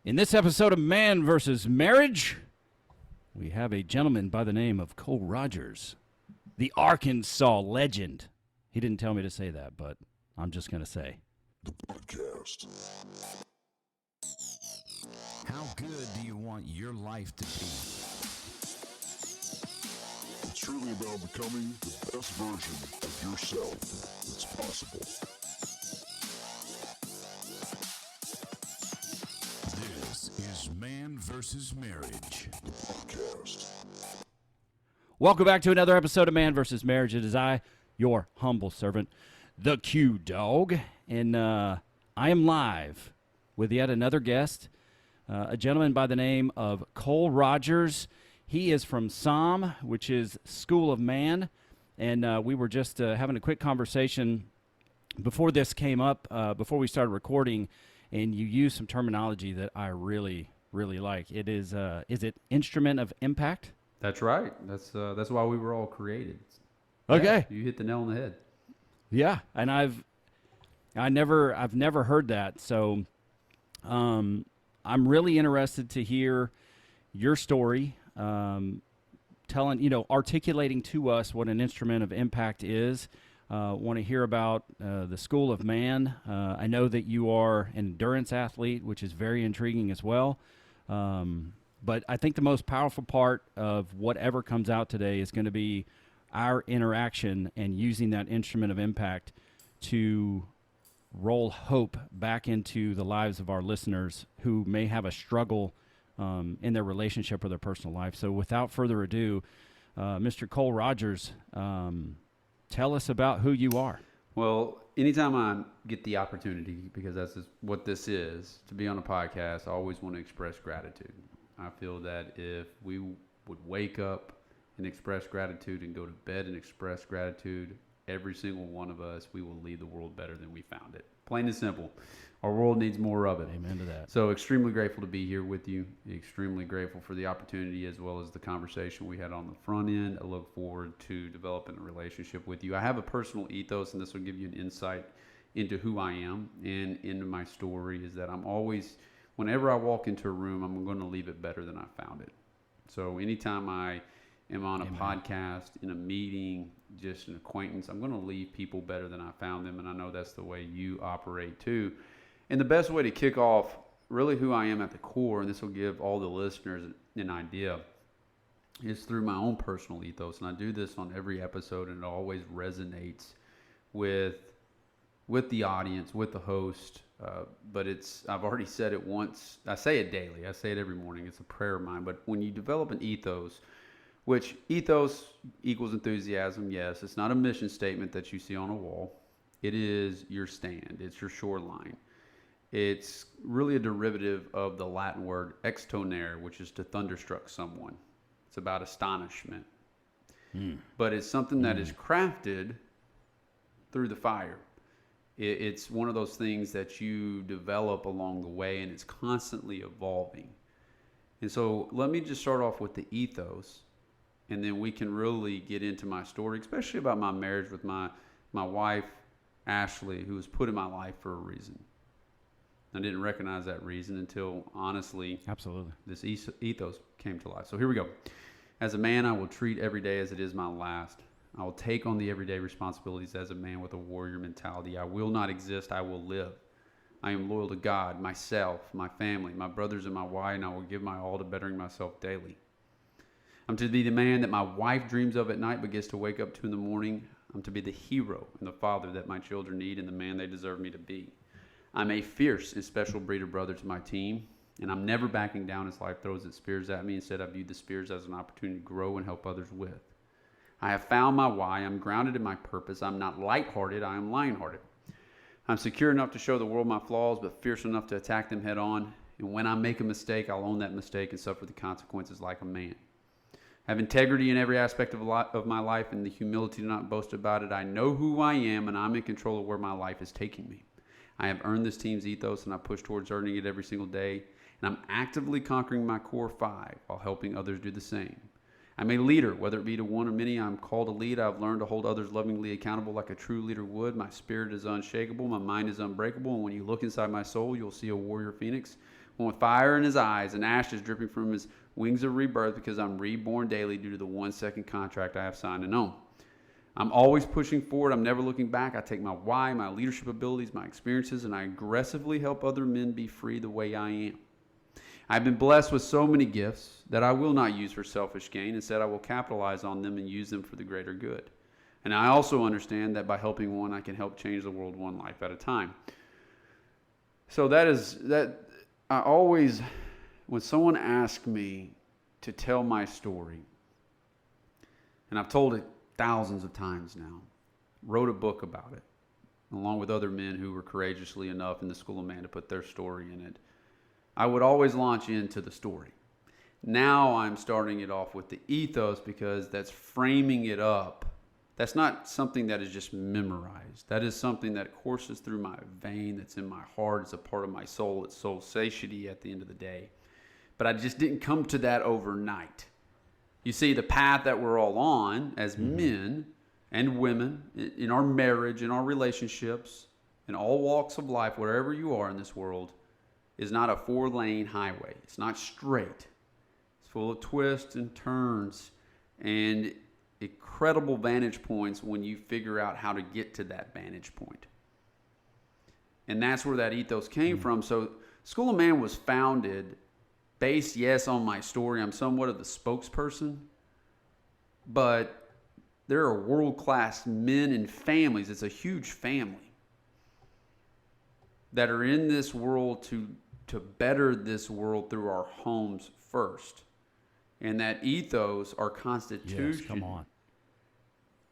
In this episode of Man vs. Marriage, we have a gentleman by the name of Cole Rodgers, the Arkansas legend. He didn't tell me to say that, but I'm just going to say. The podcast. How good do you want your life to be? It's truly about becoming the best version of yourself that's possible. This is Man vs. Marriage. The podcast. Welcome back to another episode of Man vs. Marriage. It is I, your humble servant, the Q Dog, and I am live with yet another guest, a gentleman by the name of Cole Rodgers. He is from SOM, which is School of Man, and we were just having a quick conversation before this came up, before we started recording, and you used some terminology that I really like. It is it instrument of impact? That's right. That's why we were all created. Okay. Yeah, you hit the nail on the head. Yeah, and I've never heard that. So I'm really interested to hear your story, articulating to us what an instrument of impact is. Want to hear about the School of Man. I know that you are an endurance athlete, which is very intriguing as well. But I think the most powerful part of whatever comes out today is going to be our interaction and using that instrument of impact to roll hope back into the lives of our listeners who may have a struggle in their relationship or their personal life. So without further ado, Mr. Cole Rodgers, tell us about who you are. Well, anytime I get the opportunity, because that's what this is, to be on a podcast, I always want to express gratitude. I feel that if we would wake up and express gratitude and go to bed and express gratitude, every single one of us, we will leave the world better than we found it. Plain and simple. Our world needs more of it. Amen to that. So extremely grateful to be here with you. Extremely grateful for the opportunity as well as the conversation we had on the front end. I look forward to developing a relationship with you. I have a personal ethos, and this will give you an insight into who I am and into my story, is that I'm always, whenever I walk into a room, I'm going to leave it better than I found it. So anytime I am on a podcast, in a meeting, just an acquaintance, I'm going to leave people better than I found them, and I know that's the way you operate too. And the best way to kick off really who I am at the core, and this will give all the listeners an idea, is through my own personal ethos. And I do this on every episode, and it always resonates with the audience, with the host. But I've already said it once. I say it daily. I say it every morning. It's a prayer of mine. But when you develop an ethos, which ethos equals enthusiasm, yes. It's not a mission statement that you see on a wall. It is your stand. It's your shoreline. It's really a derivative of the Latin word extonere, which is to thunderstruck someone. It's about astonishment. But it's something that is crafted through the fire. It's one of those things that you develop along the way, and it's constantly evolving. And so let me just start off with the ethos, and then we can really get into my story, especially about my marriage with my wife, Ashley, who was put in my life for a reason. I didn't recognize that reason until, honestly, Absolutely. this ethos came to life. So here we go. As a man, I will treat every day as it is my last. I will take on the everyday responsibilities as a man with a warrior mentality. I will not exist, I will live. I am loyal to God, myself, my family, my brothers, and my wife, and I will give my all to bettering myself daily. I'm to be the man that my wife dreams of at night but gets to wake up to in the morning. I'm to be the hero and the father that my children need and the man they deserve me to be. I'm a fierce and special breed of brother to my team, and I'm never backing down as life throws its spears at me. Instead, I view the spears as an opportunity to grow and help others with. I have found my why. I'm grounded in my purpose. I'm not lighthearted. I am lion-hearted. I'm secure enough to show the world my flaws, but fierce enough to attack them head on. And when I make a mistake, I'll own that mistake and suffer the consequences like a man. I have integrity in every aspect of my life and the humility to not boast about it. I know who I am, and I'm in control of where my life is taking me. I have earned this team's ethos, and I push towards earning it every single day. And I'm actively conquering my core 5 while helping others do the same. I'm a leader, whether it be to one or many. I'm called to lead. I've learned to hold others lovingly accountable like a true leader would. My spirit is unshakable. My mind is unbreakable. And when you look inside my soul, you'll see a warrior phoenix, with fire in his eyes and ashes dripping from his wings of rebirth, because I'm reborn daily due to the 1 second contract I have signed and own. I'm always pushing forward. I'm never looking back. I take my why, my leadership abilities, my experiences, and I aggressively help other men be free the way I am. I've been blessed with so many gifts that I will not use for selfish gain. Instead, I will capitalize on them and use them for the greater good. And I also understand that by helping one, I can help change the world one life at a time. So I always, when someone asks me to tell my story, and I've told it thousands of times now, wrote a book about it, along with other men who were courageously enough in the School of Man to put their story in it, I would always launch into the story. Now I'm starting it off with the ethos, because that's framing it up. That's not something that is just memorized. That is something that courses through my vein, that's in my heart. It's a part of my soul. It's soul satiety at the end of the day. But I just didn't come to that overnight. You see, the path that we're all on as men and women, in our marriage, in our relationships, in all walks of life, wherever you are in this world, is not a 4-lane highway. It's not straight. It's full of twists and turns and incredible vantage points when you figure out how to get to that vantage point. And that's where that ethos came from. So School of Man was founded based, yes, on my story. I'm somewhat of the spokesperson, but there are world-class men and families. It's a huge family that are in this world to better this world through our homes first. And that ethos, our constitution, Yes, come on,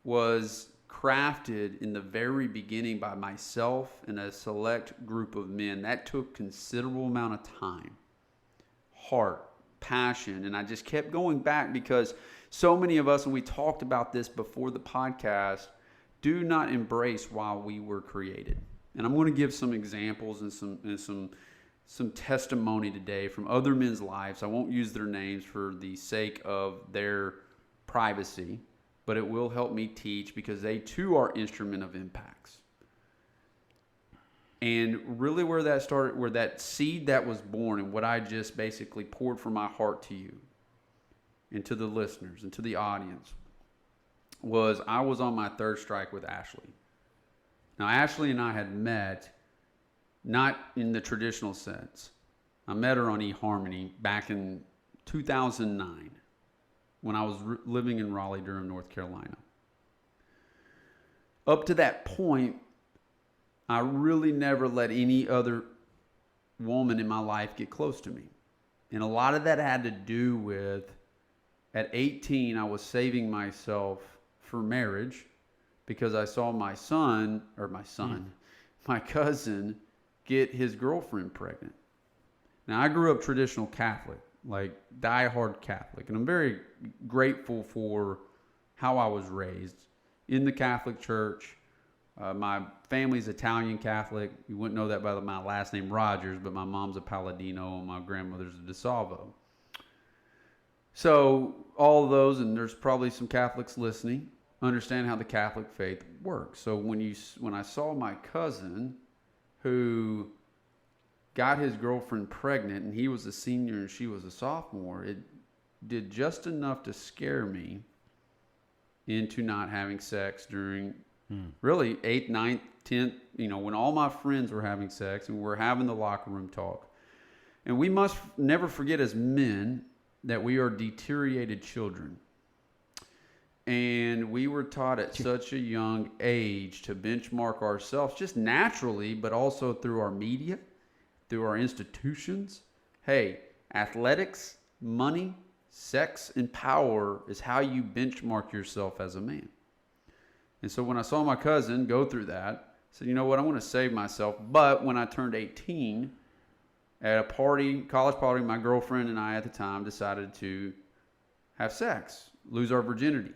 was crafted in the very beginning by myself and a select group of men. That took considerable amount of time, heart, passion, and I just kept going back, because so many of us, and we talked about this before the podcast, do not embrace why we were created. And I'm going to give some examples and some testimony today from other men's lives. I won't use their names for the sake of their privacy, but it will help me teach, because they too are instrument of impacts. And really where that started, where that seed that was born, and what I just basically poured from my heart to you and to the listeners and to the audience, was I was on my third strike with Ashley. Now, Ashley and I had met not in the traditional sense. I met her on eHarmony back in 2009 when I was living in Raleigh, Durham, North Carolina. Up to that point, I really never let any other woman in my life get close to me. And a lot of that had to do with, at 18, I was saving myself for marriage because I saw my cousin get his girlfriend pregnant. Now, I grew up traditional Catholic, like die-hard Catholic, and I'm very grateful for how I was raised in the Catholic Church. My family's Italian Catholic. You wouldn't know that by my last name, Rodgers, but my mom's a Palladino and my grandmother's a DeSalvo. So all of those, and there's probably some Catholics listening, understand how the Catholic faith works. So when I saw my cousin who got his girlfriend pregnant, and he was a senior and she was a sophomore, it did just enough to scare me into not having sex during really 8th, 9th, 10th, when all my friends were having sex and we're having the locker room talk. And we must never forget as men that we are deteriorated children. And we were taught at such a young age to benchmark ourselves just naturally, but also through our media, through our institutions. Hey, athletics, money, sex, and power is how you benchmark yourself as a man. And so when I saw my cousin go through that, I said, you know what, I want to save myself. But when I turned 18, at a party, college party, my girlfriend and I at the time decided to have sex, lose our virginity.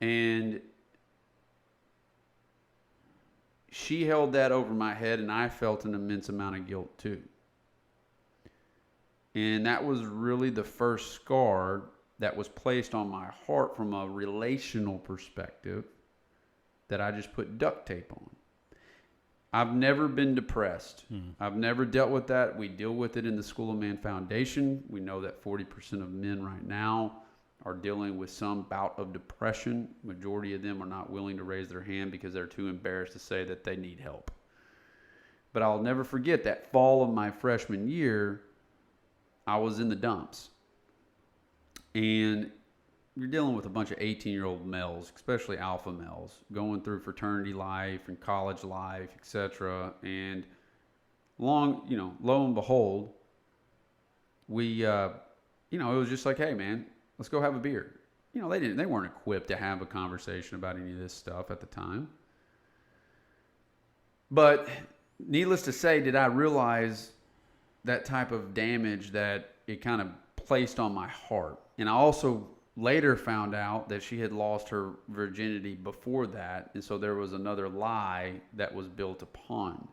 And she held that over my head, and I felt an immense amount of guilt too. And that was really the first scar that was placed on my heart from a relational perspective that I just put duct tape on. I've never been depressed. I've never dealt with that. We deal with it in the School of Man Foundation. We know that 40% of men right now are dealing with some bout of depression. Majority of them are not willing to raise their hand because they're too embarrassed to say that they need help. But I'll never forget that fall of my freshman year, I was in the dumps. And you're dealing with a bunch of 18-year-old males, especially alpha males, going through fraternity life and college life, etc. And lo and behold, we, it was just like, hey, man, let's go have a beer. They weren't equipped to have a conversation about any of this stuff at the time. But needless to say, did I realize that type of damage that it kind of placed on my heart. And I also later found out that she had lost her virginity before that, and so there was another lie that was built upon.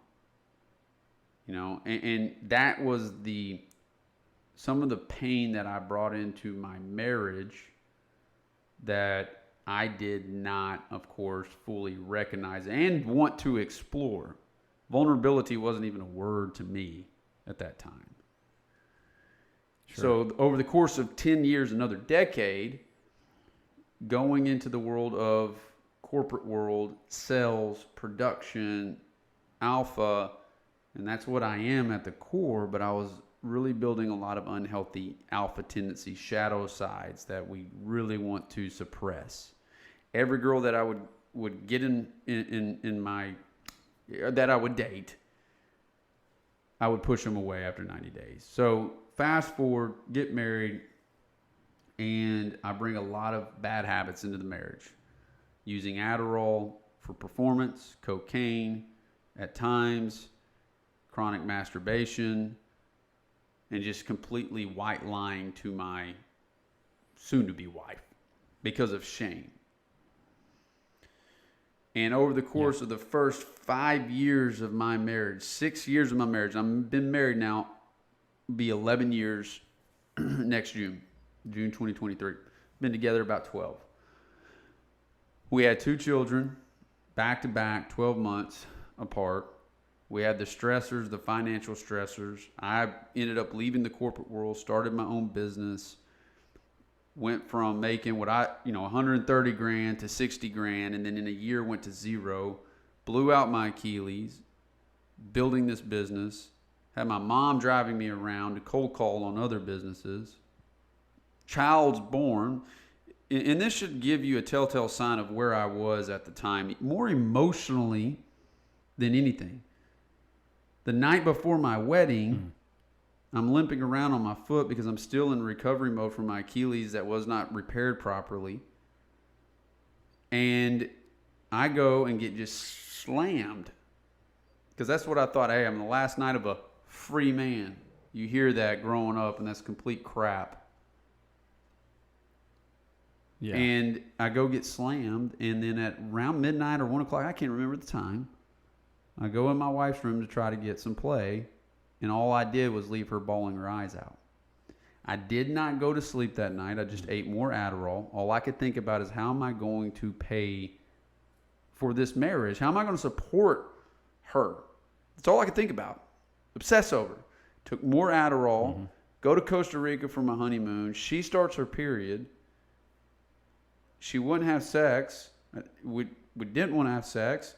And that was some of the pain that I brought into my marriage that I did not, of course, fully recognize and want to explore. Vulnerability wasn't even a word to me at that time. Sure. So over the course of 10 years, another decade, going into the world of corporate world, sales, production, alpha, and that's what I am at the core, but I was really building a lot of unhealthy alpha tendencies, shadow sides that we really want to suppress. Every girl that I would get in my, that I would date, I would push them away after 90 days. So fast forward, get married, and I bring a lot of bad habits into the marriage. Using Adderall for performance, cocaine at times, chronic masturbation, and just completely white lying to my soon-to-be wife because of shame. And over the course of the first 5 years of my marriage, 6 years of my marriage, I've been married now, be 11 years next June 2023. Been together about 12. We had 2 children, back to back, 12 months apart. We had the stressors, the financial stressors. I ended up leaving the corporate world, started my own business, went from making 130 grand to 60 grand, and then in a year went to zero, blew out my Achilles, building this business, had my mom driving me around to cold call on other businesses, child's born, and this should give you a telltale sign of where I was at the time, more emotionally than anything. The night before my wedding, I'm limping around on my foot because I'm still in recovery mode from my Achilles that was not repaired properly. And I go and get just slammed. Because that's what I thought, hey, I'm the last night of a free man. You hear that growing up, and that's complete crap. Yeah. And I go get slammed, and then at around midnight or 1 o'clock, I can't remember the time, I go in my wife's room to try to get some play, and all I did was leave her bawling her eyes out. I did not go to sleep that night. I just ate more Adderall. All I could think about is, how am I going to pay for this marriage? How am I going to support her? That's all I could think about. Obsess over. Took more Adderall. Go to Costa Rica for my honeymoon. She starts her period. She wouldn't have sex. We didn't want to have sex.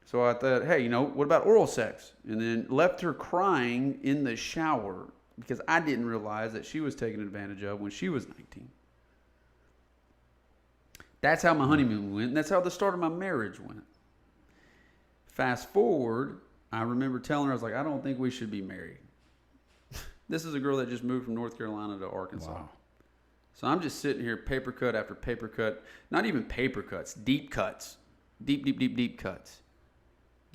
So I thought, hey, what about oral sex? And then left her crying in the shower because I didn't realize that she was taken advantage of when she was 19. That's how my honeymoon went, and that's how the start of my marriage went. Fast forward, I remember telling her, I was like, I don't think we should be married. This is a girl that just moved from North Carolina to Arkansas. Wow. So I'm just sitting here, paper cut after paper cut. Not even paper cuts, deep cuts. Deep cuts.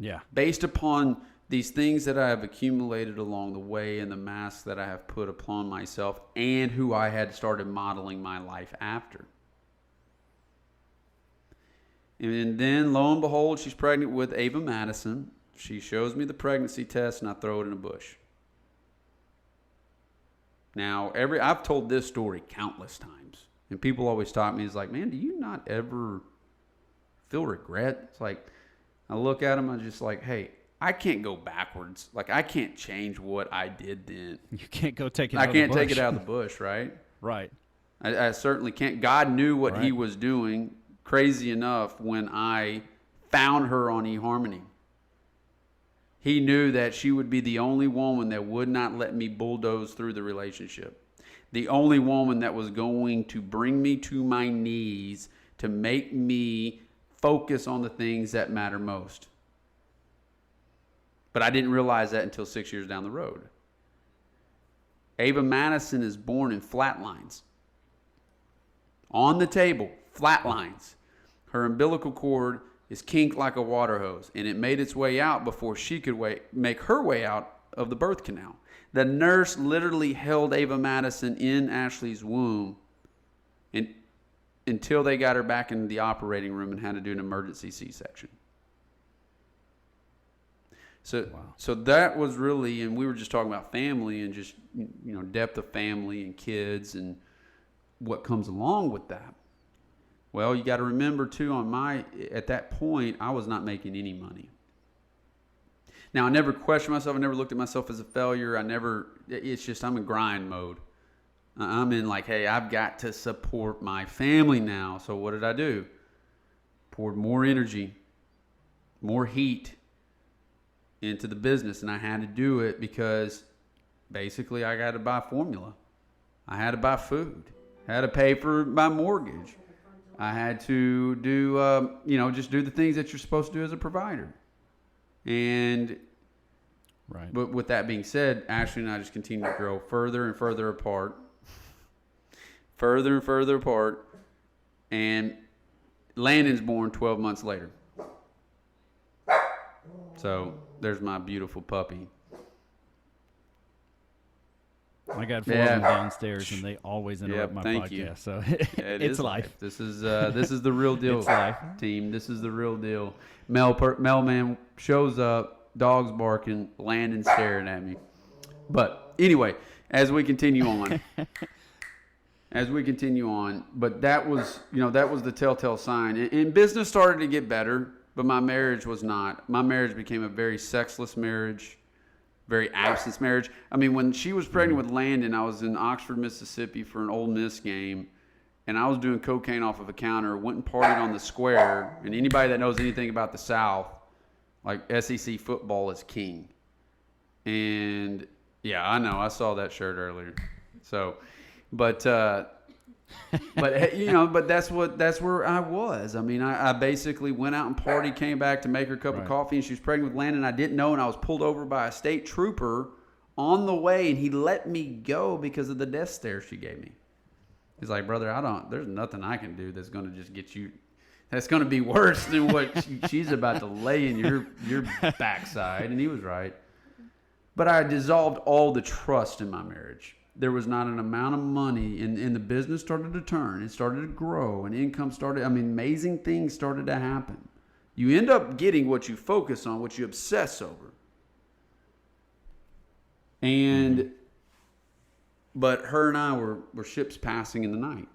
Yeah. Based upon these things that I have accumulated along the way and the masks that I have put upon myself and who I had started modeling my life after. And then, lo and behold, she's pregnant with Ava Madison. She shows me the pregnancy test, and I throw it in a bush. Now, I've told this story countless times, and people always stop me. It's like, man, do you not ever feel regret? It's like, I look at them, I'm just like, hey, I can't go backwards. Like, I can't change what I did then. You can't go take it I out of the can't take bush. it out of the bush, right? Right. I certainly can't. God knew what Right. he was doing, crazy enough, when I found her on eHarmony. He knew that she would be the only woman that would not let me bulldoze through the relationship. The only woman that was going to bring me to my knees to make me focus on the things that matter most. But I didn't realize that until 6 years down the road. Ava Madison is born in flatlines. On the table, flatlines. Her umbilical cord is kinked like a water hose, and it made its way out before she could make her way out of the birth canal. The nurse literally held Ava Madison in Ashley's womb until they got her back in the operating room and had to do an emergency C-section. So that was really, and we were just talking about family and just, depth of family and kids and what comes along with that. Well, you got to remember too, at that point, I was not making any money. Now, I never questioned myself. I never looked at myself as a failure. It's just, I'm in grind mode. I'm in like, hey, I've got to support my family now. So what did I do? Poured more energy, more heat into the business. And I had to do it because basically I got to buy formula. I had to buy food. I had to pay for my mortgage. I had to do, just do the things that you're supposed to do as a provider. And right. But with that being said, Ashley and I just continue to grow further and further apart. Further and further apart. And Landon's born 12 months later. So there's my beautiful puppy. I got 4 of them downstairs, and they always interrupt my thank podcast. You. So It it's is life. This is the real deal, It's life. team. This is the real deal. Mailman shows up, dogs barking, Landon staring at me. But anyway, as we continue on, but that was the telltale sign. And business started to get better, but my marriage was not. My marriage became a very sexless marriage. Very absence marriage. I mean, when she was pregnant with Landon, I was in Oxford, Mississippi for an Ole Miss game, and I was doing cocaine off of a counter, went and partied on the square, and anybody that knows anything about the South, like SEC football is king. And, yeah, I know. I saw that shirt earlier. So, but that's where I was. I mean, I basically went out and partied, came back to make her a cup of coffee, and she was pregnant with Landon. I didn't know, and I was pulled over by a state trooper on the way, and he let me go because of the death stare she gave me. He's like, brother, there's nothing I can do that's going to just get you. That's going to be worse than what she's about to lay in your backside. And he was right. But I dissolved all the trust in my marriage. There was not an amount of money, and the business started to turn. It started to grow, and income started. Amazing things started to happen. You end up getting what you focus on, what you obsess over. And, but her and I were ships passing in the night.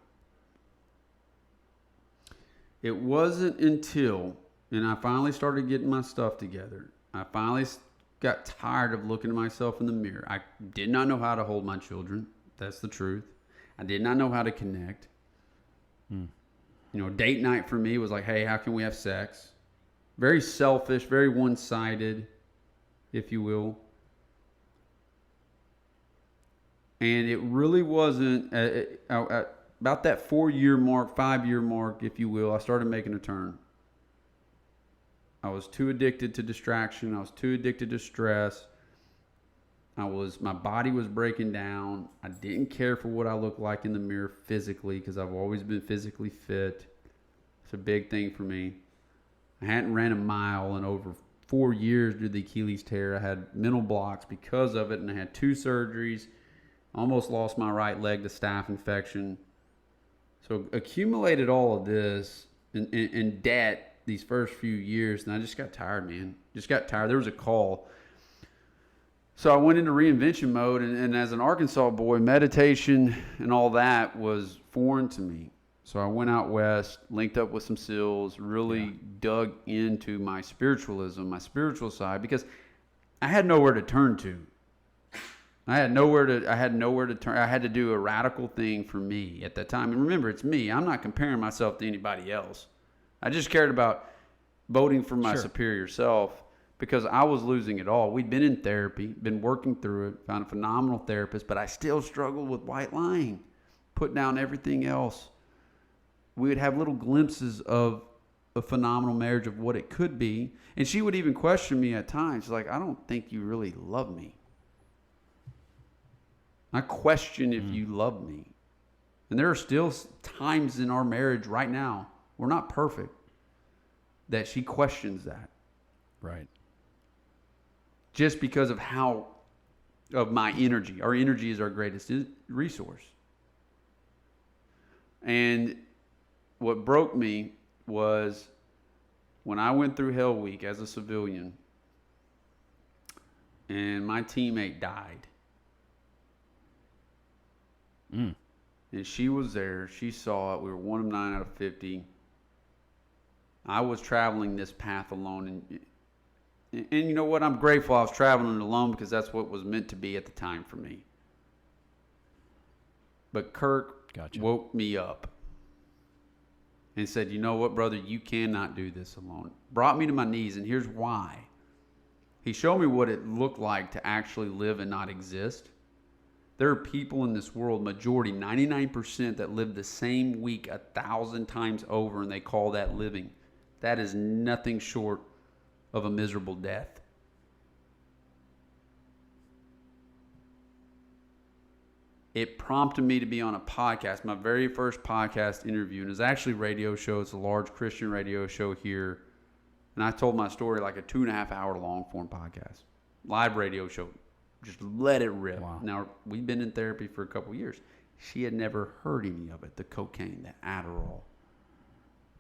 It wasn't until, and I finally started getting my stuff together. I finally got tired of looking at myself in the mirror. I did not know how to hold my children. That's the truth. I did not know how to connect. Date night for me was like, hey, how can we have sex? Very selfish, very one-sided, if you will. And it really wasn't, about that 4-year mark, 5-year mark, if you will, I started making a turn. I was too addicted to distraction. I was too addicted to stress. My body was breaking down. I didn't care for what I looked like in the mirror physically because I've always been physically fit. It's a big thing for me. I hadn't ran a mile in over 4 years due to the Achilles tear. I had mental blocks because of it, and I had 2 surgeries. Almost lost my right leg to staph infection. So accumulated all of this in debt these first few years, and I just got tired, man. Just got tired. There was a call. So I went into reinvention mode, and as an Arkansas boy, meditation and all that was foreign to me. So I went out west, linked up with some SEALs, really dug into my spiritualism, my spiritual side, because I had nowhere to turn to. I had nowhere to turn. I had to do a radical thing for me at that time. And remember, it's me. I'm not comparing myself to anybody else. I just cared about voting for my superior self because I was losing it all. We'd been in therapy, been working through it, found a phenomenal therapist, but I still struggled with white lying, put down everything else. We would have little glimpses of a phenomenal marriage of what it could be. And she would even question me at times. She's like, I don't think you really love me. I question if you love me. And there are still times in our marriage right now, we're not perfect, that she questions that. Right. Just because of my energy. Our energy is our greatest resource. And what broke me was when I went through Hell Week as a civilian and my teammate died. And she was there. She saw it. We were 1 of 9 out of 50. I was traveling this path alone. And you know what? I'm grateful I was traveling alone because that's what was meant to be at the time for me. But Kirk woke me up and said, you know what, brother? You cannot do this alone. Brought me to my knees, and here's why. He showed me what it looked like to actually live and not exist. There are people in this world, majority, 99%, that live the same week 1,000 times over, and they call that living. That is nothing short of a miserable death. It prompted me to be on a podcast, my very first podcast interview, and it's actually a radio show. It's a large Christian radio show here, and I told my story like a 2.5 hour long form podcast, live radio show. Just let it rip. Wow. Now, we've been in therapy for a couple of years. She had never heard any of it. The cocaine, the Adderall,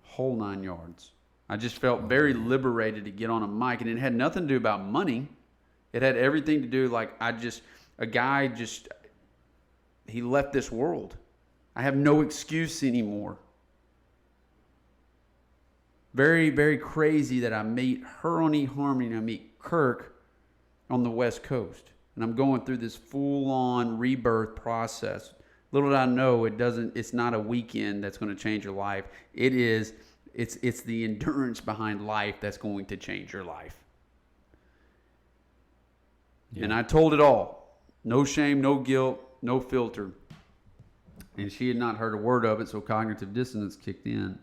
whole 9 yards. I just felt very liberated to get on a mic. And it had nothing to do about money. It had everything to do he left this world. I have no excuse anymore. Very, very crazy that I meet her on eHarmony and I meet Kirk on the West Coast. And I'm going through this full-on rebirth process. Little did I know, it's not a weekend that's going to change your life. It's the endurance behind life that's going to change your life. Yeah. And I told it all. No shame, no guilt, no filter. And she had not heard a word of it, so cognitive dissonance kicked in.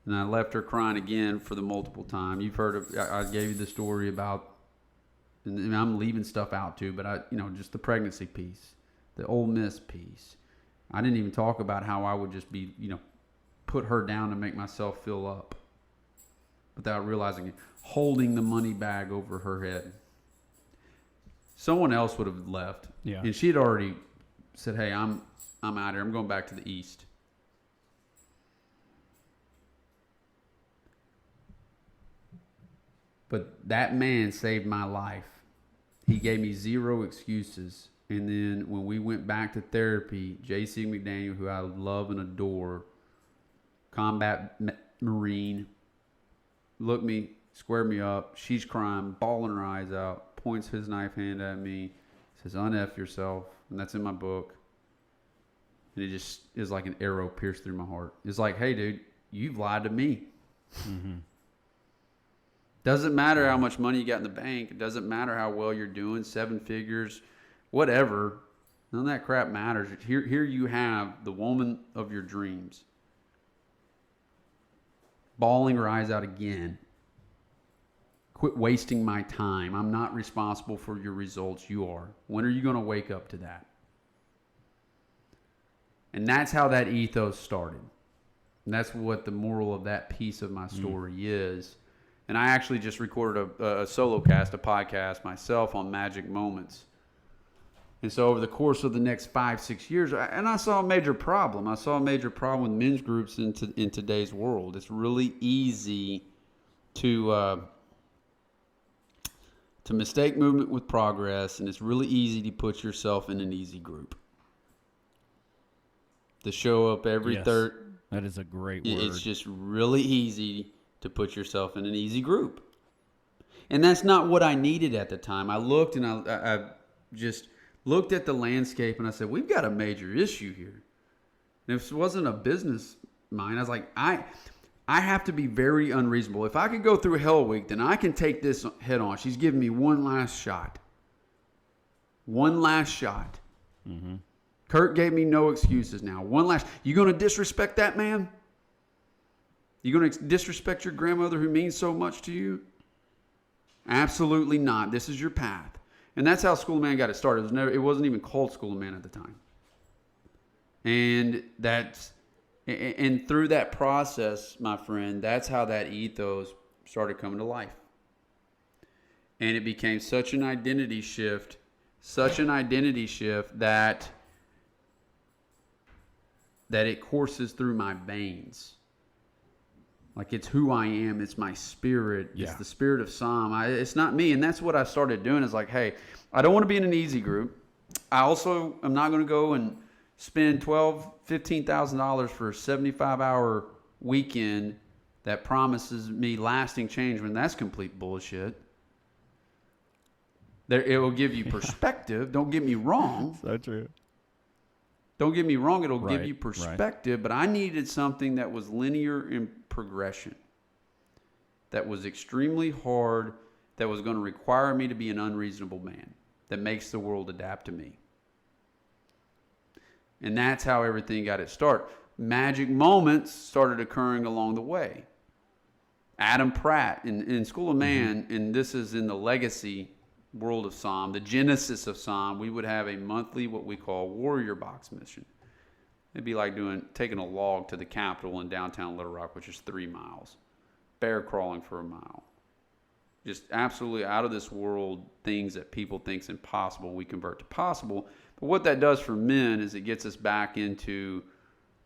And I left her crying again for the multiple time. You've heard of, I gave you the story about, and I'm leaving stuff out too, but just the pregnancy piece, the Ole Miss piece. I didn't even talk about how I would just be, put her down to make myself fill up without realizing it, holding the money bag over her head. Someone else would have left. Yeah. And she had already said, hey, I'm out here. I'm going back to the East. But that man saved my life. He gave me zero excuses. And then when we went back to therapy, J.C. McDaniel, who I love and adore, combat Marine, looked me, squared me up. She's crying, bawling her eyes out, points his knife hand at me, says, un-F yourself. And that's in my book. And it just is like an arrow pierced through my heart. It's like, hey, dude, you've lied to me. Mm-hmm. Doesn't matter how much money you got in the bank. It doesn't matter how well you're doing, 7 figures, whatever. None of that crap matters. Here you have the woman of your dreams, bawling her eyes out again. Quit wasting my time. I'm not responsible for your results. You are. When are you going to wake up to that? And that's how that ethos started. And that's what the moral of that piece of my story is. And I actually just recorded a solo cast, a podcast myself on magic moments. And so over the course of the next 5-6 years, I saw a major problem. I saw a major problem with men's groups in today's world. It's really easy to mistake movement with progress, and it's really easy to put yourself in an easy group. to show up every Yes. third. That is a great word. It's just really easy to put yourself in an easy group. And that's not what I needed at the time. I looked and I just looked at the landscape and I said, we've got a major issue here. And if it wasn't a business mind, I was like, I have to be very unreasonable. If I could go through Hell Week, then I can take this head on. She's giving me one last shot. One last shot. Mm-hmm. Kurt gave me no excuses now. One last. You going to disrespect that man? You going to disrespect your grandmother who means so much to you? Absolutely not. This is your path. And that's how School of Man got it started. It wasn't even called School of Man at the time. And through that process, my friend, that's how that ethos started coming to life. And it became such an identity shift that it courses through my veins. Like it's who I am. It's my spirit. Yeah. It's the spirit of Psalm. It's not me. And that's what I started doing is like, hey, I don't want to be in an easy group. I also am not going to go and spend $15,000 for a 75-hour weekend that promises me lasting change when that's complete bullshit. It will give you perspective. Don't get me wrong. So true. Don't get me wrong. It'll give you perspective. But I needed something that was linear in progression, that was extremely hard, that was going to require me to be an unreasonable man, that makes the world adapt to me. And that's how everything got its start. Magic moments started occurring along the way. Adam Pratt in School of Man, and this is in the legacy world of Psalm, the genesis of Psalm, we would have a monthly what we call warrior box mission. It'd be like taking a log to the Capitol in downtown Little Rock, which is 3 miles. Bear crawling for a mile. Just absolutely out of this world things that people think's impossible, we convert to possible. But what that does for men is it gets us back into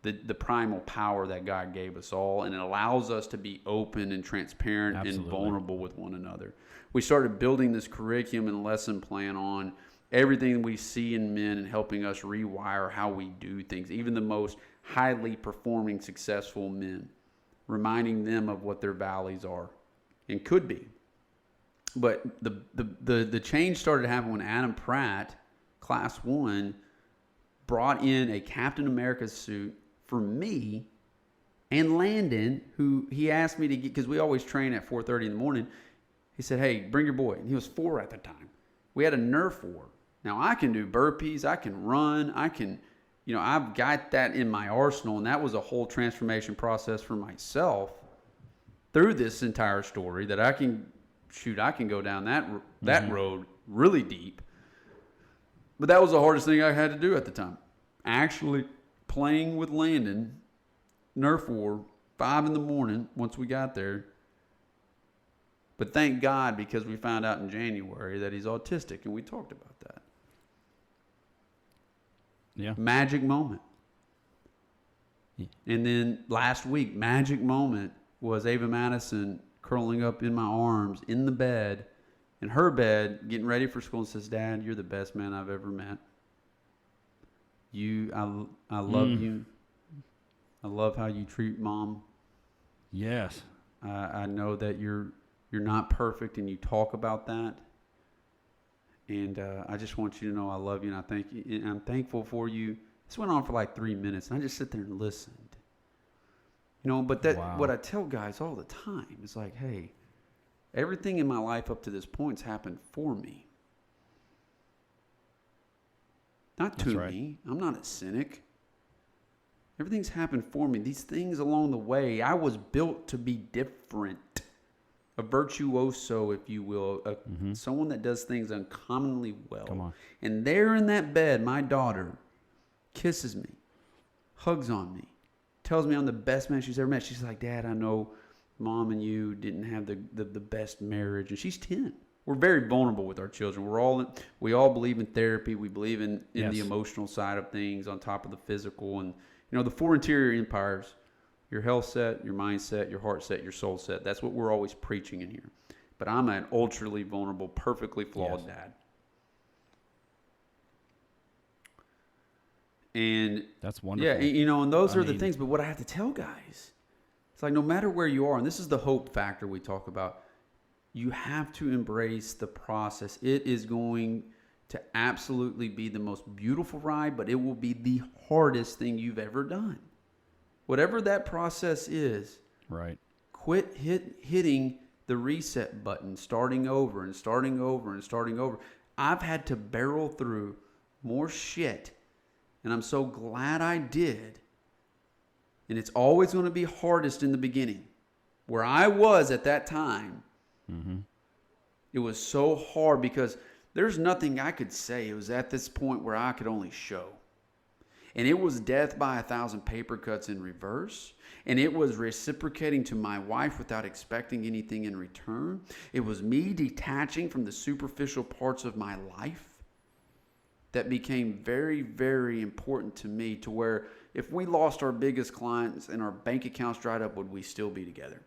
the primal power that God gave us all, and it allows us to be open and transparent and vulnerable with one another. We started building this curriculum and lesson plan on everything we see in men and helping us rewire how we do things, even the most highly performing, successful men, reminding them of what their valleys are and could be. But the change started to happen when Adam Pratt, Class 1, brought in a Captain America suit for me and Landon, who he asked me to get, because we always train at 4:30 in the morning. He said, hey, bring your boy. And he was 4 at the time. We had a Nerf war. Now, I can do burpees. I can run. I've got that in my arsenal. And that was a whole transformation process for myself through this entire story that I can go down that road really deep. But that was the hardest thing I had to do at the time. Actually playing with Landon, Nerf war, 5 in the morning once we got there. But thank God, because we found out in January that he's autistic, and we talked about that. Yeah. Magic moment. Yeah. And then last week, magic moment was Ava Madison curling up in my arms in the bed, in her bed, getting ready for school, and says, Dad, you're the best man I've ever met. I love you. I love how you treat Mom. Yes. I know that you're not perfect, and you talk about that. And I just want you to know I love you, and I thank you. And I'm thankful for you. This went on for like 3 minutes, and I just sit there and listened. But what I tell guys all the time is like, hey, everything in my life up to this point has happened for me. Not to me. I'm not a cynic. Everything's happened for me. These things along the way, I was built to be different. A virtuoso, if you will. Someone that does things uncommonly well. Come on. And there in that bed, my daughter kisses me, hugs on me, tells me I'm the best man she's ever met. She's like, Dad, I know Mom and you didn't have the best marriage. And she's 10. We're very vulnerable with our children. We all believe in therapy. We believe in the emotional side of things on top of the physical. And, the 4 interior empires, your health set, your mindset, your heart set, your soul set. That's what we're always preaching in here. But I'm an ultra vulnerable, perfectly flawed dad. And That's wonderful. yeah, you know, and those I are the mean- things. But what I have to tell guys, it's like no matter where you are, and this is the hope factor we talk about, you have to embrace the process. It is going to absolutely be the most beautiful ride, but it will be the hardest thing you've ever done. Whatever that process is, Right. quit hitting the reset button, starting over and starting over and starting over. I've had to barrel through more shit, and I'm so glad I did. And it's always going to be hardest in the beginning. Where I was at that time, it was so hard because there's nothing I could say. It was at this point where I could only show. And it was death by 1,000 paper cuts in reverse. And it was reciprocating to my wife without expecting anything in return. It was me detaching from the superficial parts of my life that became very, very important to me, to where if we lost our biggest clients and our bank accounts dried up, would we still be together?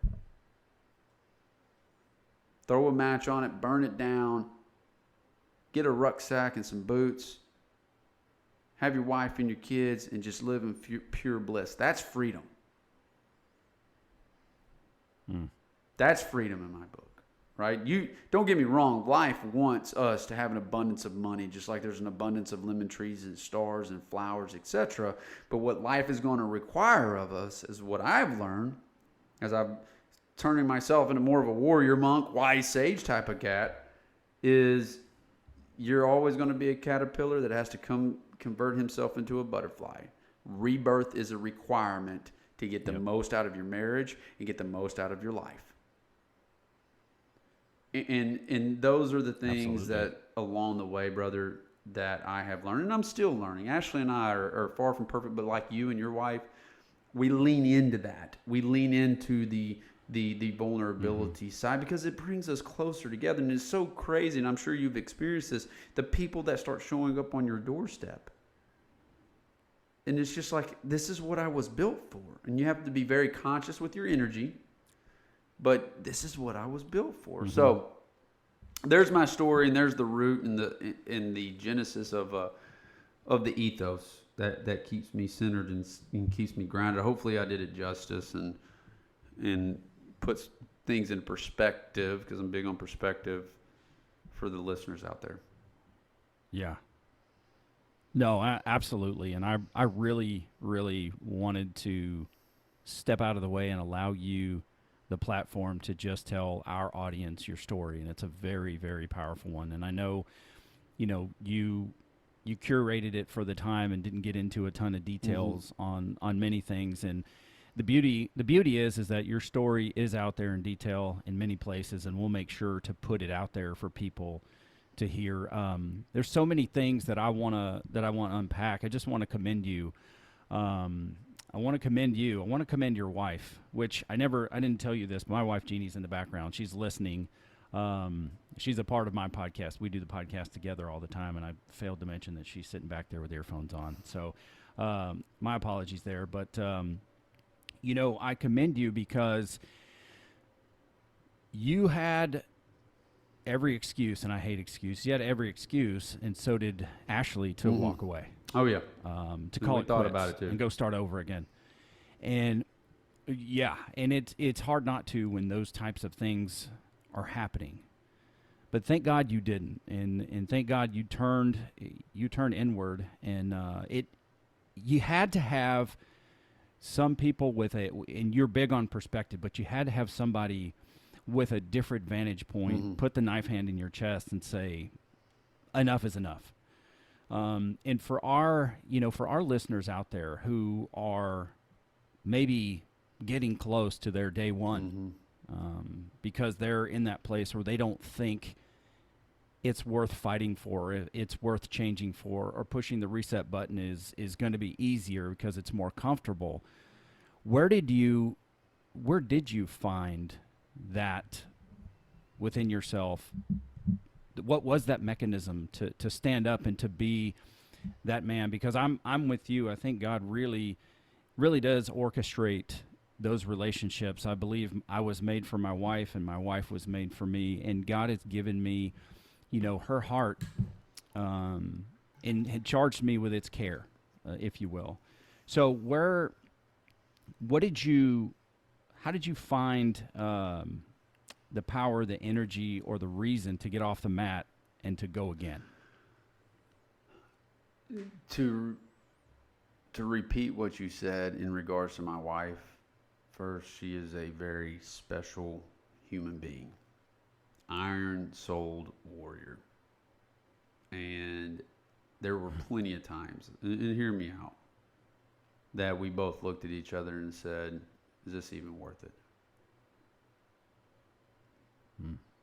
Throw a match on it, burn it down, get a rucksack and some boots, have your wife and your kids, and just live in pure bliss. That's freedom. That's freedom in my book, right? You don't get me wrong. Life wants us to have an abundance of money, just like there's an abundance of lemon trees and stars and flowers, etc. But what life is going to require of us is what I've learned as I'm turning myself into more of a warrior monk, wise sage type of cat, is you're always going to be a caterpillar that has to convert himself into a butterfly. Rebirth is a requirement to get the most out of your marriage and get the most out of your life. And those are the things Absolutely. that along the way, brother, that I have learned, and I'm still learning. Ashley and I are far from perfect, but like you and your wife, we lean into that. We lean into the vulnerability side because it brings us closer together. And it's so crazy, and I'm sure you've experienced this, the people that start showing up on your doorstep. And it's just like, this is what I was built for. And you have to be very conscious with your energy, but this is what I was built for. So there's my story, and there's the root and the genesis of the ethos that keeps me centered and keeps me grounded. Hopefully I did it justice and puts things in perspective, because I'm big on perspective for the listeners out there. Yeah. No, absolutely. And I really, really wanted to step out of the way and allow you the platform to just tell our audience your story. And it's a very, very powerful one. And I know, you curated it for the time and didn't get into a ton of details on many things. And the beauty is that your story is out there in detail in many places, and we'll make sure to put it out there for people to hear. There's so many things that I want to unpack. I just want to commend you. I want to commend you. I want to commend your wife, which I didn't tell you this. My wife Jeannie's in the background. She's listening. She's a part of my podcast. We do the podcast together all the time, and I failed to mention that she's sitting back there with earphones on. So my apologies there, but I commend you because you had every excuse, and I hate excuse. You had every excuse, and so did Ashley, to walk away. Oh yeah. To call it thought quits about it too, and go start over again. And and it's hard not to when those types of things are happening. But thank God you didn't, and thank God you turned inward, and you had to have some people and you're big on perspective, but you had to have somebody with a different vantage point, put the knife hand in your chest and say, enough is enough. And for our listeners out there who are maybe getting close to their day one, because they're in that place where they don't think it's worth fighting for, it's worth changing for, or pushing the reset button is going to be easier because it's more comfortable. Where did you find that within yourself? What was that mechanism to stand up and to be that man? Because I'm with you. I think God really, really does orchestrate those relationships. I believe I was made for my wife, and my wife was made for me, and God has given me, her heart, and had charged me with its care. if you will. So how did you find the power, the energy, or the reason to get off the mat and to go again? To repeat what you said in regards to my wife, first, she is a very special human being, iron-souled warrior. And there were plenty of times, and hear me out, that we both looked at each other and said, is this even worth it?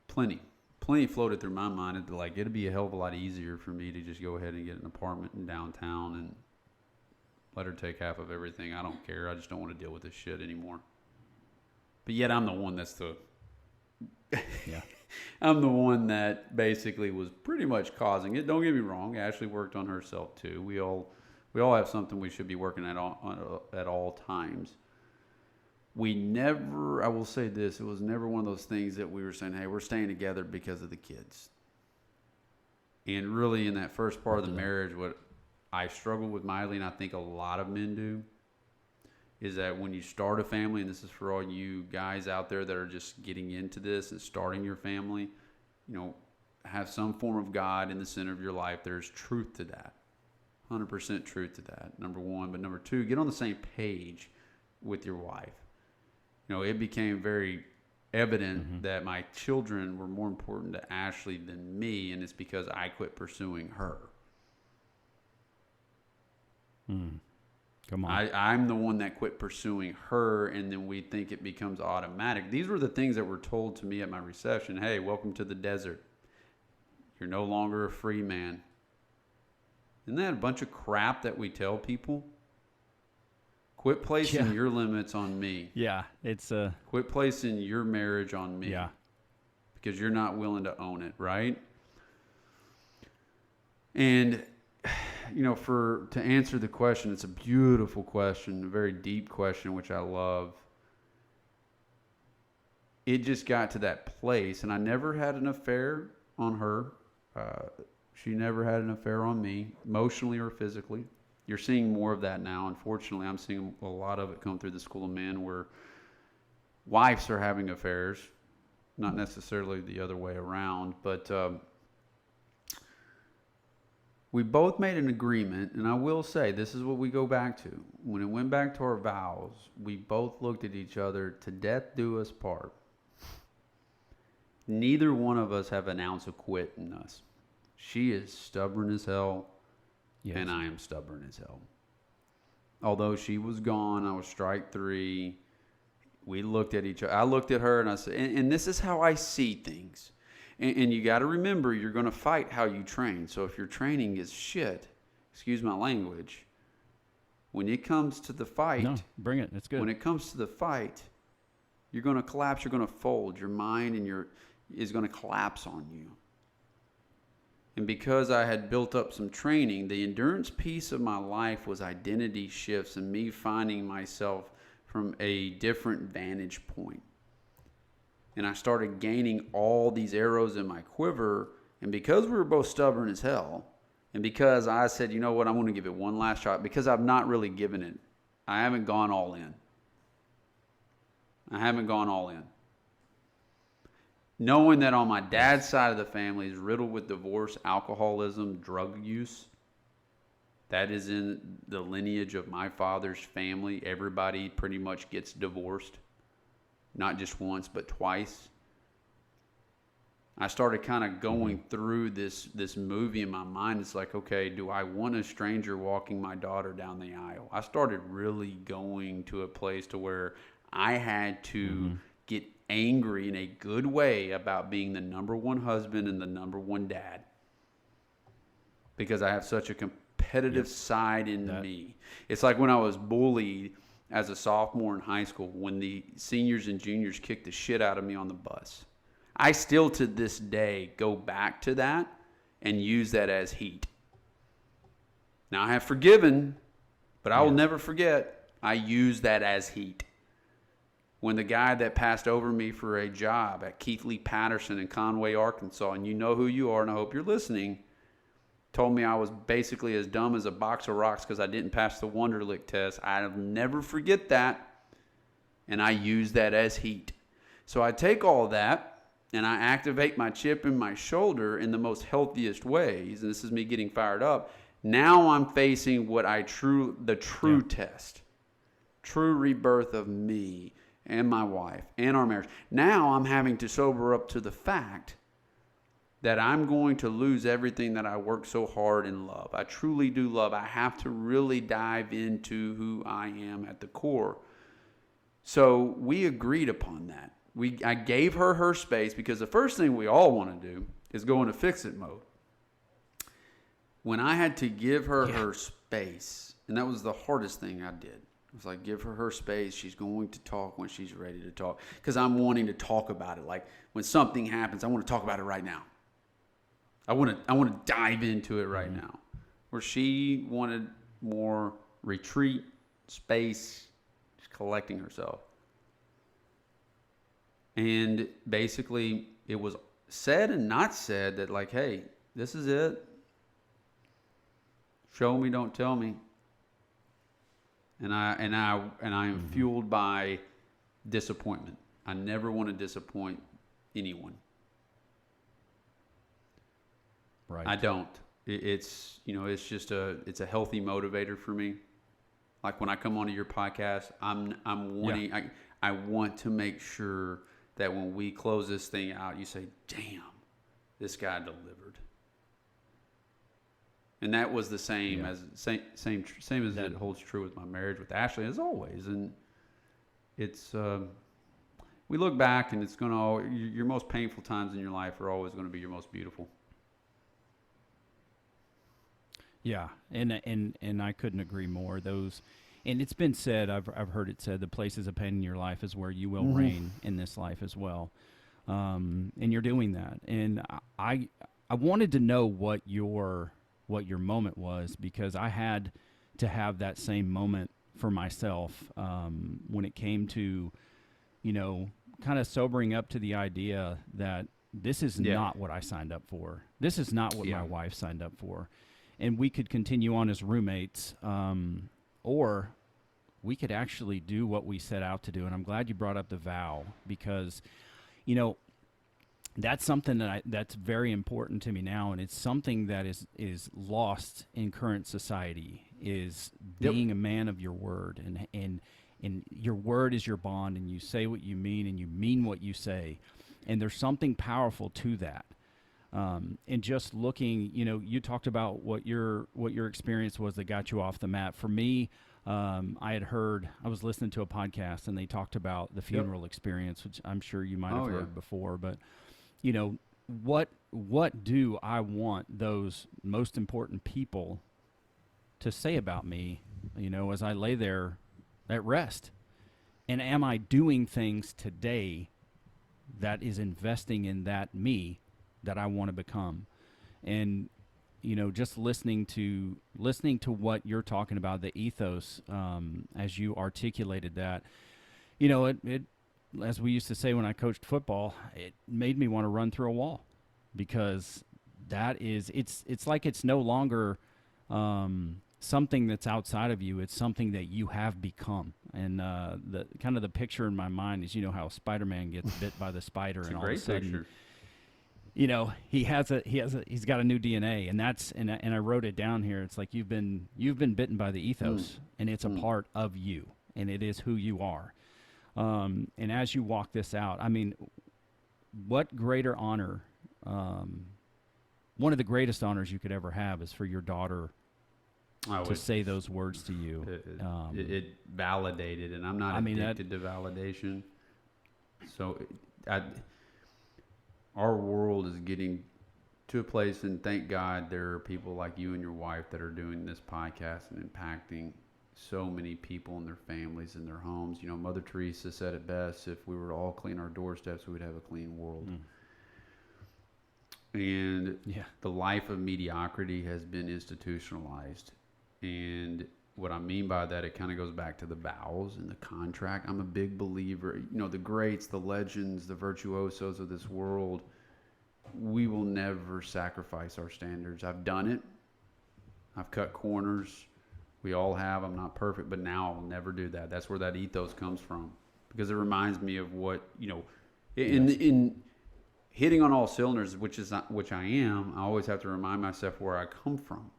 Plenty floated through my mind. It'd be a hell of a lot easier for me to just go ahead and get an apartment in downtown and let her take half of everything. I don't care. I just don't want to deal with this shit anymore. But yet I'm the one that's Yeah. I'm the one that basically was pretty much causing it. Don't get me wrong. Ashley worked on herself too. We all have something we should be working at all times. We never, I will say this, it was never one of those things that we were saying, hey, we're staying together because of the kids. And really in that first part of the marriage, what I struggled with mightily, and I think a lot of men do, is that when you start a family, and this is for all you guys out there that are just getting into this and starting your family, have some form of God in the center of your life. There's truth to that. 100% truth to that, number one. But number two, get on the same page with your wife. It became very evident that my children were more important to Ashley than me, and it's because I quit pursuing her. Come on. I'm the one that quit pursuing her, and then we think it becomes automatic. These were the things that were told to me at my reception. Hey, welcome to the desert. You're no longer a free man. Isn't that a bunch of crap that we tell people? Quit placing your limits on me. Yeah, it's Quit placing your marriage on me. Yeah. Because you're not willing to own it, right? And to answer the question, it's a beautiful question, a very deep question, which I love. It just got to that place, and I never had an affair on her. She never had an affair on me, emotionally or physically. You're seeing more of that now. Unfortunately, I'm seeing a lot of it come through the School of Men where wives are having affairs, not necessarily the other way around, but we both made an agreement, and I will say this is what we go back to. When it went back to our vows, we both looked at each other, to death do us part. Neither one of us have an ounce of quit in us. She is stubborn as hell. yes. And I am stubborn as hell. Although she was gone, I was strike three. We looked at each other. I looked at her and I said, and this is how I see things. And you got to remember, you're going to fight how you train. So if your training is shit, excuse my language, when it comes to the fight. No, bring it. It's good. When it comes to the fight, you're going to collapse. You're going to fold. Your mind is going to collapse on you. And because I had built up some training, the endurance piece of my life was identity shifts and me finding myself from a different vantage point. And I started gaining all these arrows in my quiver. And because we were both stubborn as hell, and because I said, you know what, I'm going to give it one last shot, because I've not really given it. I haven't gone all in. Knowing that on my dad's side of the family is riddled with divorce, alcoholism, drug use. That is in the lineage of my father's family. Everybody pretty much gets divorced. Not just once, but twice. I started kind of going through this movie in my mind. It's like, okay, do I want a stranger walking my daughter down the aisle? I started really going to a place to where I had to get angry in a good way about being the number one husband and the number one dad, because I have such a competitive side in me. It's like when I was bullied as a sophomore in high school, when the seniors and juniors kicked the shit out of me on the bus. I still to this day go back to that and use that as heat. Now I have forgiven, but I will never forget, I use that as heat. When the guy that passed over me for a job at Keith Lee Patterson in Conway, Arkansas, and you know who you are, and I hope you're listening, told me I was basically as dumb as a box of rocks because I didn't pass the Wonderlic test. I'll never forget that. And I use that as heat. So I take all that and I activate my chip in my shoulder in the most healthiest ways. And this is me getting fired up. Now I'm facing the true test, true rebirth of me and my wife and our marriage. Now I'm having to sober up to the fact that I'm going to lose everything that I work so hard and love. I truly do love. I have to really dive into who I am at the core. So we agreed upon that. I gave her space because the first thing we all want to do is go into fix-it mode. When I had to give her her space, and that was the hardest thing I did. It was like, give her space. She's going to talk when she's ready to talk. Because I'm wanting to talk about it. Like when something happens, I want to talk about it right now. I want to dive into it right now. Where she wanted more retreat, space, just collecting herself. And basically, it was said and not said that like, hey, this is it. Show me, don't tell me. And I am fueled by disappointment. I never want to disappoint anyone. Right. I don't. It's just it's a healthy motivator for me. Like when I come onto your podcast, I'm wanting I want to make sure that when we close this thing out, you say, "Damn, this guy delivered." And that was the same as it holds true with my marriage with Ashley as always. And it's we look back and it's your most painful times in your life are always going to be your most beautiful. Yeah, and I couldn't agree more. And it's been said, I've heard it said, the places of pain in your life is where you will reign in this life as well. And you're doing that. And I wanted to know what your moment was, because I had to have that same moment for myself when it came to, kind of sobering up to the idea that this is not what I signed up for. This is not what my wife signed up for. And we could continue on as roommates, or we could actually do what we set out to do. And I'm glad you brought up the vow, because, that's something that's very important to me now, and it's something that is lost in current society, is being a man of your word, and your word is your bond, and you say what you mean, and you mean what you say, and there's something powerful to that. And just looking, you talked about what your experience was that got you off the mat. For me, I was listening to a podcast and they talked about the funeral experience, which I'm sure you might have heard before, but what do I want those most important people to say about me, as I lay there at rest? And am I doing things today that is investing in that me that I want to become? And just listening to what you're talking about, the ethos, as you articulated that, it as we used to say when I coached football, it made me want to run through a wall, because it's like it's no longer something that's outside of you. It's something that you have become. And the kind of the picture in my mind is, how Spider-Man gets bit by the spider, and all of a sudden, he's got a new DNA, and I wrote it down here. It's like you've been bitten by the ethos, and it's a part of you, and it is who you are. And as you walk this out, I mean, what greater honor? One of the greatest honors you could ever have is for your daughter to say those words to you. It validated, and I'm not addicted to validation. So our world is getting to a place, and thank God there are people like you and your wife that are doing this podcast and impacting so many people and their families and their homes. Mother Teresa said it best: if we were to all clean our doorsteps, we would have a clean world. And the life of mediocrity has been institutionalized. And what I mean by that, it kind of goes back to the vows and the contract. I'm a big believer, the greats, the legends, the virtuosos of this world, we will never sacrifice our standards. I've done it. I've cut corners. We all have. I'm not perfect, but now I'll never do that. That's where that ethos comes from, because it reminds me of what, in hitting on all cylinders, which I am. I always have to remind myself where I come from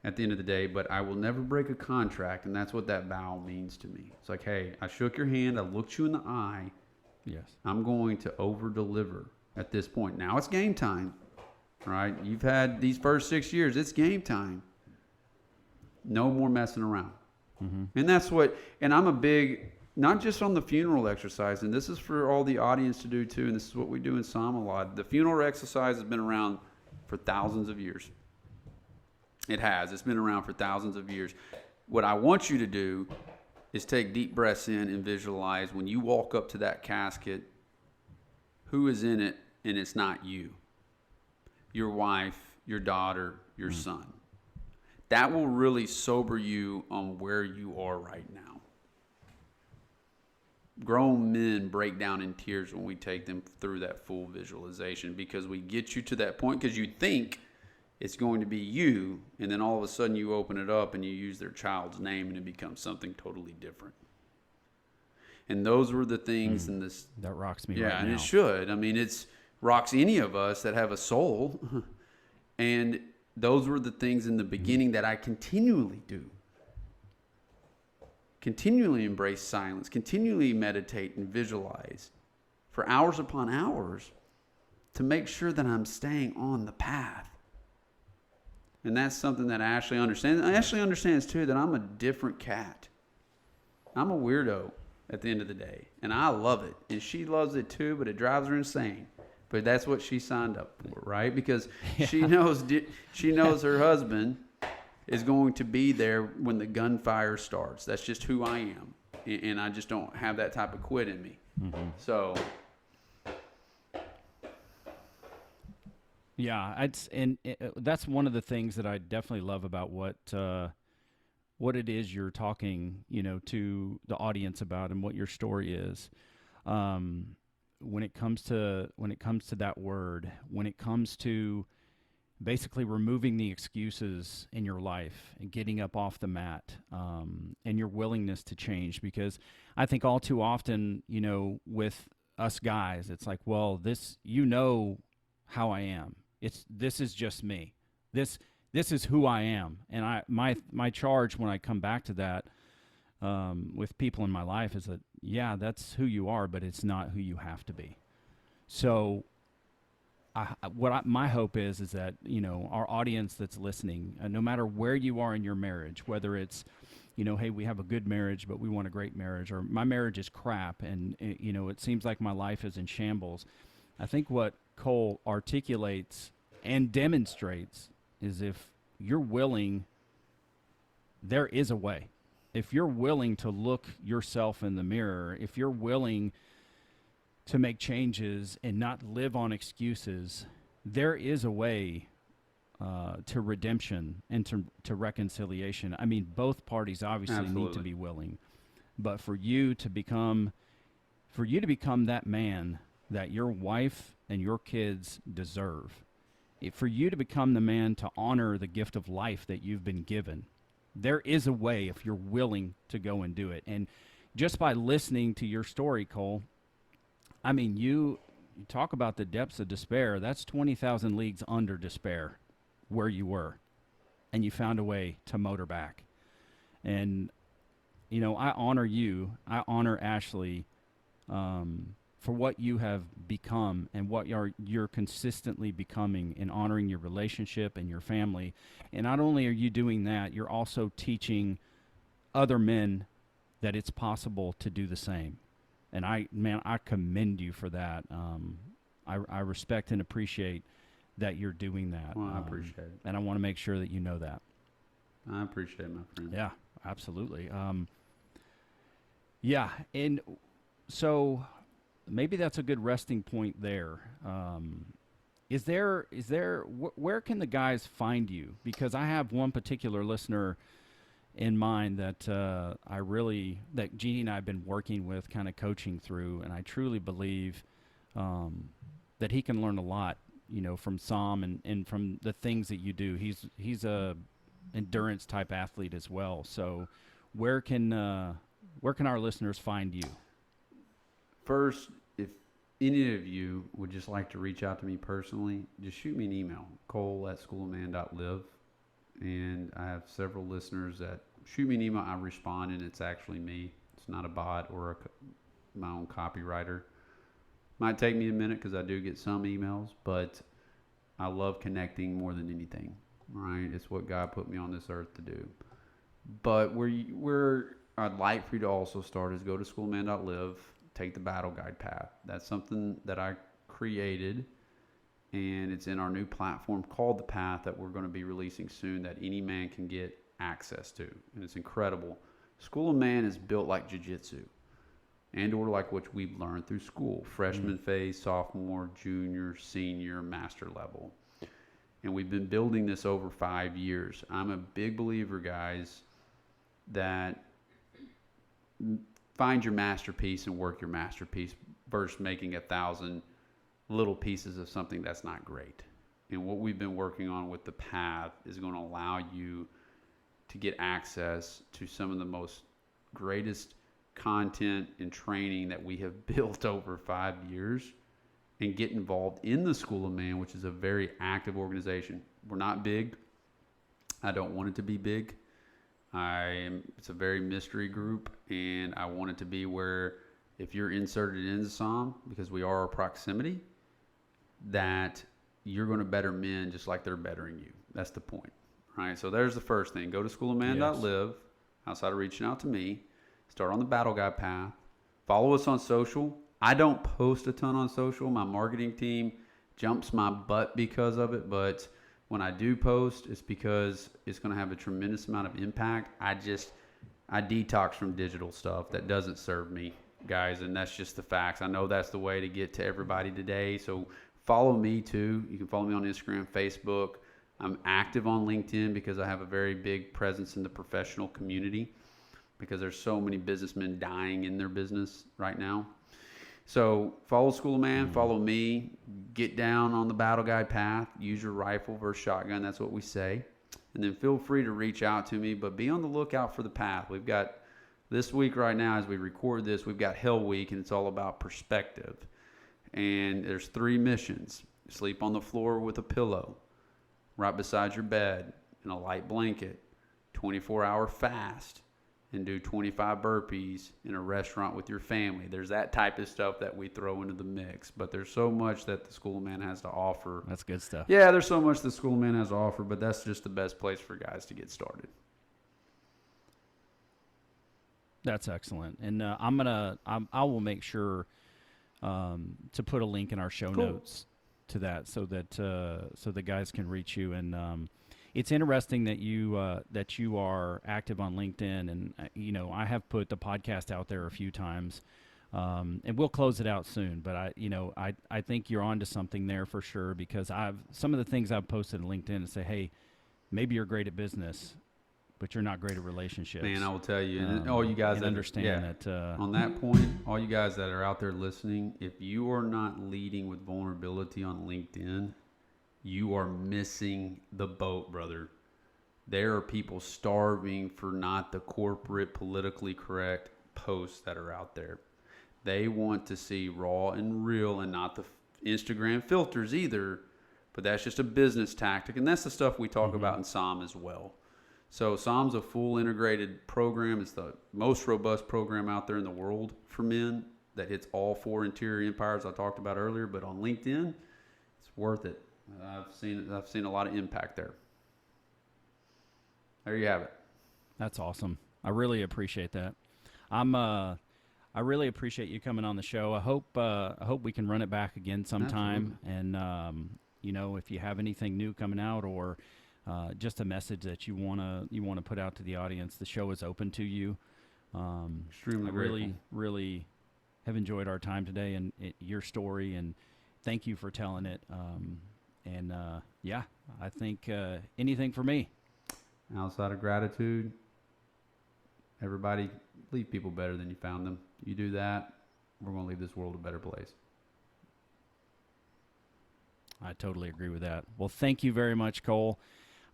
at the end of the day, but I will never break a contract, and that's what that vow means to me. It's like, hey, I shook your hand, I looked you in the eye. Yes. I'm going to over-deliver at this point. Now it's game time, right? You've had these first 6 years. It's game time. No more messing around. Mm-hmm. And that's what, and I'm a big, not just on the funeral exercise, and this is for all the audience to do too, and this is what we do in Psalm a lot. The funeral exercise has been around for thousands of years. It has. It's been around for thousands of years. What I want you to do is take deep breaths in and visualize when you walk up to that casket, who is in it, and it's not you. Your wife, your daughter, your son. That will really sober you on where you are right now. Grown men break down in tears when we take them through that full visualization, because we get you to that point because you think it's going to be you, and then all of a sudden you open it up and you use their child's name and it becomes something totally different. And those were the things in this. That rocks me yeah, right now. and it should. I mean, it's rocks any of us that have a soul. And those were the things in the beginning that I continually do. Continually embrace silence, continually meditate and visualize for hours upon hours to make sure that I'm staying on the path. And that's something that Ashley understands. Ashley understands too that I'm a different cat. I'm a weirdo at the end of the day, and I love it. And she loves it too, but it drives her insane. But that's what she signed up for, right? Because she knows her husband is going to be there when the gunfire starts. That's just who I am, and I just don't have that type of quit in me. Mm-hmm. So, yeah, that's one of the things that I definitely love about what it is you're talking, to the audience about, and what your story is. When it comes to that word, when it comes to basically removing the excuses in your life and getting up off the mat, and your willingness to change, because I think all too often, with us guys, it's like, well, this, how I am. This is just me. This is who I am. And my charge when I come back to that, with people in my life is that, yeah, that's who you are, but it's not who you have to be. So my hope is that, our audience that's listening, no matter where you are in your marriage, whether it's, hey, we have a good marriage, but we want a great marriage, or my marriage is crap and, it seems like my life is in shambles. I think what Cole articulates and demonstrates is, if you're willing, there is a way. If you're willing to look yourself in the mirror, if you're willing to make changes and not live on excuses, there is a way to redemption and to reconciliation. I mean, both parties obviously Absolutely. need to be willing, but for you to become that man that your wife and your kids deserve, for you to become the man to honor the gift of life that you've been given, there is a way if you're willing to go and do it. And just by listening to your story, Cole, I mean, you talk about the depths of despair. That's 20,000 leagues under despair where you were. And you found a way to motor back. And, I honor you. I honor Ashley for what you have become and what you're consistently becoming in honoring your relationship and your family. And not only are you doing that, you're also teaching other men that it's possible to do the same. And I commend you for that. I respect and appreciate that you're doing that. Well, I appreciate it. And I want to make sure that you know that. I appreciate it, my friend. Yeah, absolutely. Yeah, and so maybe that's a good resting point there. Where can the guys find you? Because I have one particular listener in mind that that Jeannie and I have been working with, kind of coaching through, and I truly believe that he can learn a lot from Sam and from the things that you do. He's a endurance type athlete as well. So where can our listeners find you? First, if any of you would just like to reach out to me personally, just shoot me an email, cole@schoolofman.live. And I have several listeners that shoot me an email. I respond, and it's actually me. It's not a bot or my own copywriter. Might take me a minute because I do get some emails, but I love connecting more than anything, right? It's what God put me on this earth to do. But where I'd like for you to also start is go to schoolman.live, take the battle guide path. That's something that I created, and it's in our new platform called The Path that we're going to be releasing soon that any man can get access to. And it's incredible. School of Man is built like jiu-jitsu and or like what we've learned through school. Freshman phase, sophomore, junior, senior, master level. And we've been building this over 5 years. I'm a big believer, guys, that find your masterpiece and work your masterpiece versus making 1,000 little pieces of something that's not great. And what we've been working on with the path is going to allow you to get access to some of the most greatest content and training that we have built over 5 years and get involved in the School of Man, which is a very active organization. We're not big. I don't want it to be big. It's a very mystery group, and I want it to be where if you're inserted into SOM, because we are a proximity, that you're going to better men just like they're bettering you. That's the point, right? So there's the first thing. Go to schoolofman.live, outside of reaching out to me. Start on the battle guide path. Follow us on social. I don't post a ton on social. My marketing team jumps my butt because of it, but when I do post, it's because it's going to have a tremendous amount of impact. I detox from digital stuff that doesn't serve me, guys, and that's just the facts. I know that's the way to get to everybody today, so follow me too. You can follow me on Instagram, Facebook. I'm active on LinkedIn because I have a very big presence in the professional community because there's so many businessmen dying in their business right now. So follow School of Man, follow me, get down on the battle guide path, use your rifle versus shotgun. That's what we say. And then feel free to reach out to me, but be on the lookout for the path. We've got this week right now as we record this, we've got Hell Week, and it's all about perspective. And there's 3 missions. Sleep on the floor with a pillow right beside your bed in a light blanket, 24-hour fast, and do 25 burpees in a restaurant with your family. There's that type of stuff that we throw into the mix. But there's so much that the School of Man has to offer. That's good stuff. Yeah, there's so much the School of Man has to offer, but that's just the best place for guys to get started. That's excellent. And I will make sure to put a link in our show notes to that so that the guys can reach you. And it's interesting that you are active on LinkedIn, and I have put the podcast out there a few times, and we'll close it out soon. But I think you're onto something there for sure, because some of the things I've posted on LinkedIn and say, hey, maybe you're great at business, but you're not great at relationships. Man, I will tell you, and all you guys that understand that. On that point, all you guys that are out there listening, if you are not leading with vulnerability on LinkedIn, you are missing the boat, brother. There are people starving for not the corporate, politically correct posts that are out there. They want to see raw and real and not the Instagram filters either, but that's just a business tactic, and that's the stuff we talk about in SOM as well. So SOM's a full integrated program. It's the most robust program out there in the world for men that hits all 4 interior empires I talked about earlier, but on LinkedIn, it's worth it. I've seen a lot of impact there. There you have it. That's awesome. I really appreciate that. I really appreciate you coming on the show. I hope we can run it back again sometime. Absolutely. And if you have anything new coming out or just a message that you wanna put out to the audience, the show is open to you. Extremely grateful. Really have enjoyed our time today and your story, and thank you for telling it. I think anything for me. Outside of gratitude, everybody leave people better than you found them. You do that, we're going to leave this world a better place. I totally agree with that. Well, thank you very much, Cole.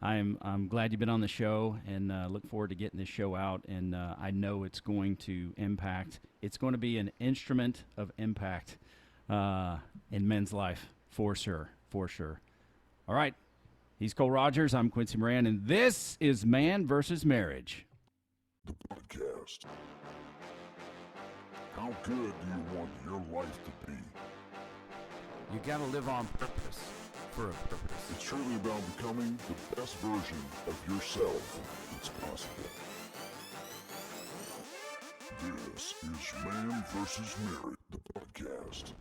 I'm glad you've been on the show, and look forward to getting this show out. And I know it's going to impact. It's going to be an instrument of impact in men's life, for sure, for sure. All right, he's Cole Rodgers. I'm Quincy Moran, and this is Man versus Marriage. The podcast. How good do you want your life to be? You gotta live on purpose, for a purpose. It's truly about becoming the best version of yourself that's possible. This is Man vs. Marriage, the podcast.